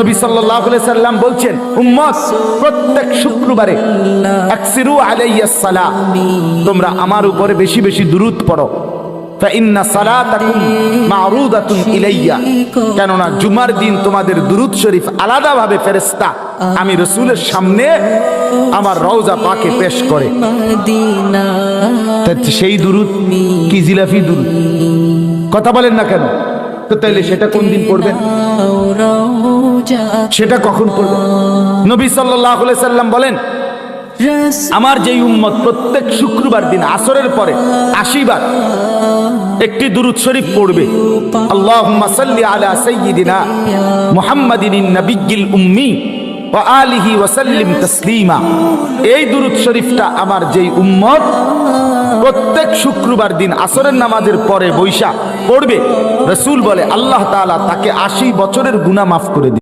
নবী সাল্লাল্লাহু আলাইহি সাল্লাম বলছেন, উম্মত প্রত্যেক শুক্রবারে আকসিরু আলাইহিস সালাহ, তোমরা আমার উপরে বেশি বেশি দুরূদ পড়ো। ফাইন্না সালাতাকুম মা'রুদাতুন ইলাইয়া, কেননা জুমার দিন তোমাদের দুরূদ শরীফ আলাদাভাবে ফেরেশতা আমি রাসূলের সামনে আমার রওজা পাকে পেশ করে। সেই দুরূদ কি জিলাফি দুরূদ? কথা বলেন না কেন? তো তাইলে সেটা কোন দিন পড়বেন? সেটা কখন পড়বেন? নবী সাল্লাল্লাহু আলাইহি সাল্লাম বলেন, আমার যেই উম্মত প্রত্যেক শুক্রবার দিন আসরের পরে 80 বার একটি দুরূদ শরীফ পড়বে, আল্লাহুম্মা সাল্লি আলা সাইয়্যিদিনা মুহাম্মাদিন নাবিয়্যিল উম্মি ওয়া আলিহি ওয়া সাল্লিম তাসলিমা, এই দুরূদ শরীফটা আমার যেই উম্মত প্রত্যেক শুক্রবার দিন আসরের নামাজের পরে বৈশা পড়বে, রাসূল বলে আল্লাহ তাআলা তাকে 80 বছরের গুনাহ মাফ করে দিবে।